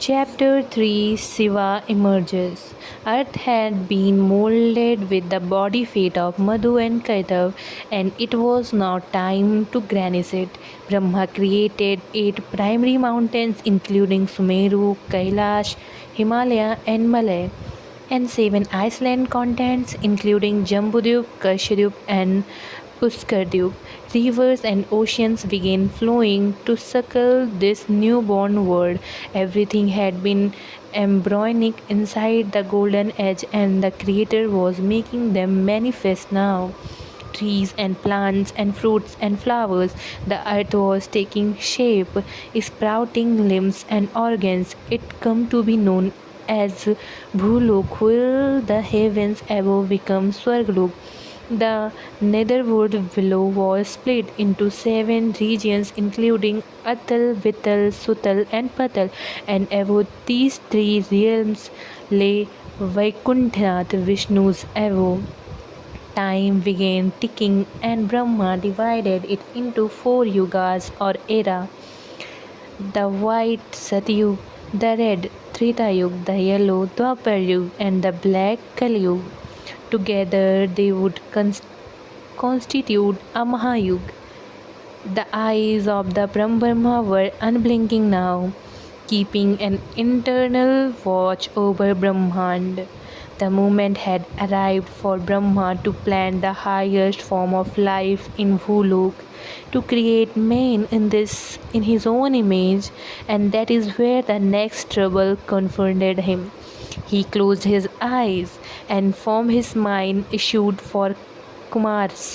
Chapter 3 Siva emerges. Earth had been molded with the body fate of Madhu and Kaitav, and it was now time to garnish it. Brahma created 8 primary mountains, including Sumeru, Kailash, Himalaya, and Malay, and 7 island continents, including Jambudyup, Kashyap, and Puskardyup. Rivers and oceans began flowing to suckle this newborn world. Everything had been embryonic inside the golden age, and the Creator was making them manifest now. Trees and plants and fruits and flowers, the earth was taking shape, sprouting limbs and organs. It come to be known as Bhulok, will the heavens above become Swarglok. The netherworld below was split into 7 regions, including Atal, Vital, Sutal, and Patal, and above these 3 realms lay Vaikunthath, Vishnu's abode. Time began ticking, and Brahma divided it into 4 yugas or era: the white Satyug, the red Treta Yuga, the yellow Dwapar Yuga, and the black Kali Yuga. Together they would constitute a Mahayuga. The eyes of the Brahma were unblinking now, keeping an internal watch over Brahmand. The moment had arrived for Brahma to plant the highest form of life in Bhulok, to create man in his own image, and that is where the next trouble confronted him. He closed his eyes, and from his mind issued 4 Kumars,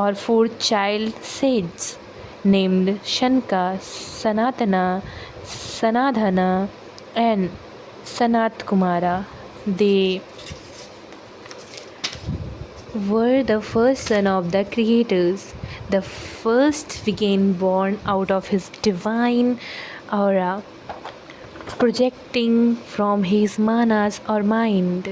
or 4 child sages, named Shanka, Sanatana, Sanadhana, and Sanat Kumara. They were the first son of the creators, the first being born out of his divine aura, projecting from his manas or mind.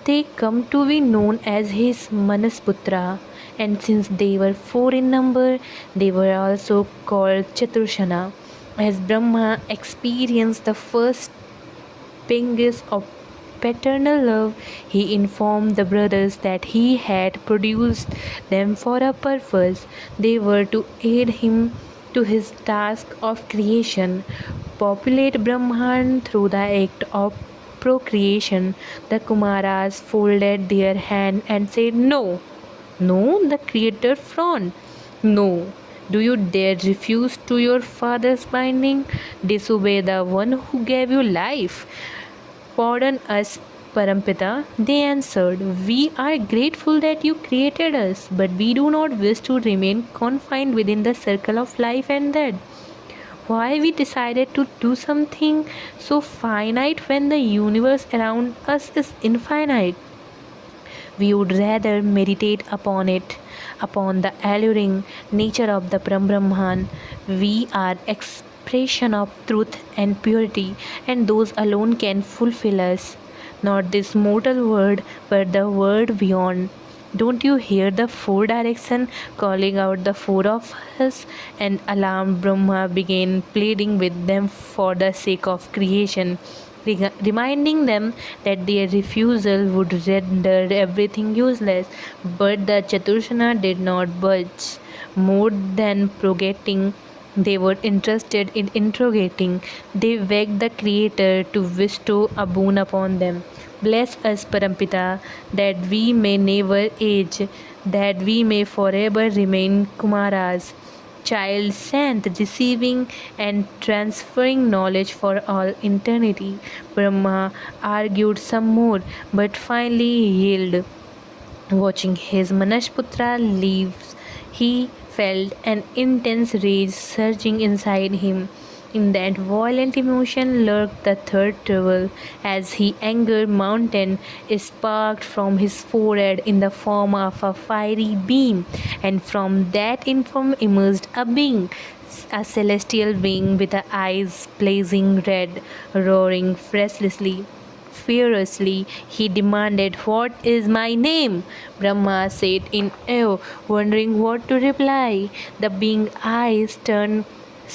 They come to be known as his Manasputra, and since they were 4 in number, they were also called Chaturshana. As Brahma experienced the first pangs of paternal love, he informed the brothers that he had produced them for a purpose. They were to aid him to his task of creation, populate Brahman through the act of procreation. The Kumaras folded their hand and said, "No, no, the Creator frowned. No. Do you dare refuse to your father's binding? Disobey the one who gave you life? Pardon us, Parampita." They answered, "We are grateful that you created us, but we do not wish to remain confined within the circle of life and death. Why we decided to do something so finite when the universe around us is infinite? We would rather meditate upon it, upon the alluring nature of the Brahman. We are expression of truth and purity, and those alone can fulfill us. Not this mortal world, but the world beyond. Don't you hear the 4 direction calling out the 4 of us?" And alarmed Brahma began pleading with them for the sake of creation, reminding them that their refusal would render everything useless. But the Chaturshana did not budge. More than propagating, they were interested in interrogating. They begged the Creator to bestow a boon upon them. "Bless us, Parampita, that we may never age, that we may forever remain Kumaras, child saint, receiving and transferring knowledge for all eternity." Brahma argued some more, but finally yielded. Watching his Manasputra leave, he felt an intense rage surging inside him. In that violent emotion lurked the third trouble, as he angered mountain sparked from his forehead in the form of a fiery beam, and from that inform emerged a being, a celestial being with the eyes blazing red, roaring restlessly. Furiously, he demanded, "What is my name?" Brahma said in awe, wondering what to reply. The being's eyes turned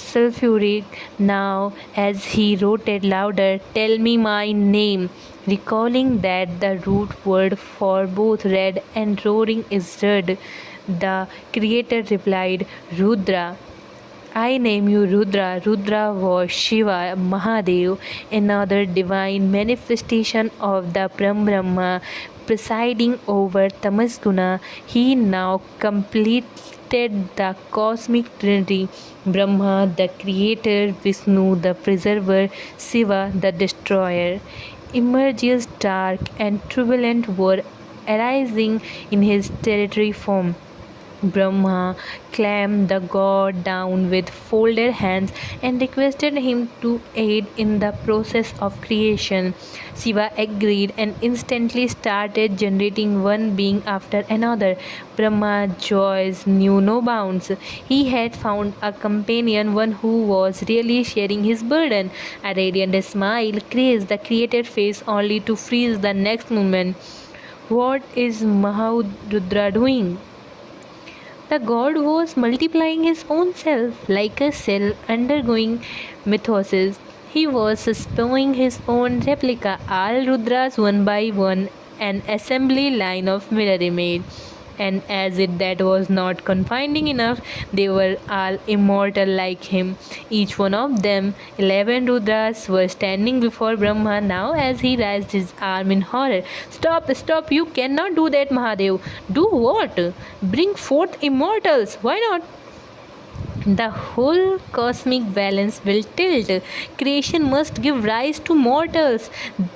sulfuric. Now, as he roared louder, "Tell me my name," recalling that the root word for both red and roaring is red. The creator replied, "Rudra. I name you Rudra." Rudra was Shiva, Mahadev, another divine manifestation of the Brahma, presiding over Tamasguna. He now completed the cosmic trinity: Brahma, the creator; Vishnu, the preserver; Shiva, the destroyer. Emerges dark and turbulent were arising in his territory form. Brahma clamped the god down with folded hands and requested him to aid in the process of creation. Shiva agreed and instantly started generating one being after another. Brahma's joys knew no bounds. He had found a companion, one who was really sharing his burden. A radiant smile graced the created face only to freeze the next moment. What is Maharudra doing? The god was multiplying his own self like a cell undergoing mitosis. He was spewing his own replica, all Rudras one by one, an assembly line of mirror image. And as if that was not confining enough, they were all immortal like him. Each one of them, 11 Rudras, were standing before Brahma now as he raised his arm in horror. "Stop, stop, you cannot do that, Mahadev." "Do what?" "Bring forth immortals." "Why not?" "The whole cosmic balance will tilt. Creation must give rise to mortals.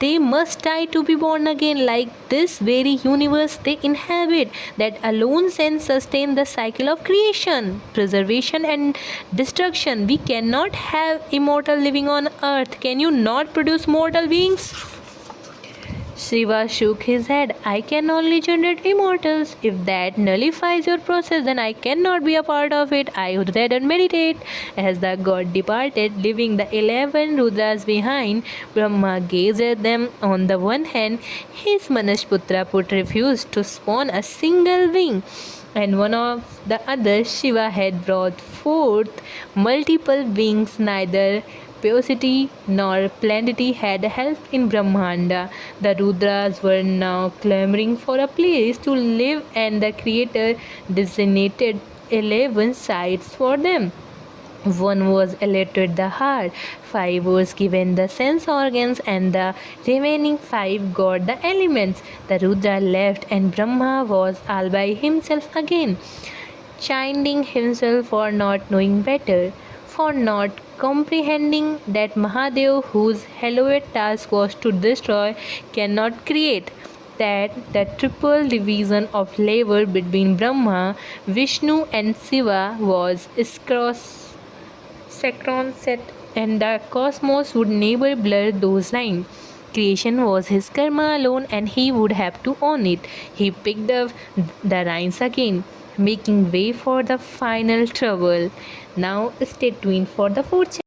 They must die to be born again, like this very universe they inhabit. That alone can sustain the cycle of creation, preservation, and destruction. We cannot have immortal living on earth. Can you not produce mortal beings?" Shiva shook his head. "I can only generate immortals. If that nullifies your process, then I cannot be a part of it. I would rather meditate." As the god departed, leaving the 11 Rudras behind, Brahma gazed at them. On the one hand, his Manasputra put refused to spawn a single wing, and one of the other, Shiva had brought forth multiple beings. Neither paucity nor plenty had helped in Brahmanda. The Rudras were now clamoring for a place to live, and the Creator designated 11 sites for them. One was allotted the heart, 5 was given the sense organs, and the remaining 5 got the elements. The Rudra left, and Brahma was all by himself again, chiding himself for not knowing better, for not comprehending that Mahadev, whose hallowed task was to destroy, cannot create, that the triple division of labor between Brahma, Vishnu, and Shiva was synchronous, and the cosmos would never blur those lines. Creation was his karma alone, and he would have to own it. He picked up the reins again, making way for the final trouble. Now stay tuned for the fourth chapter.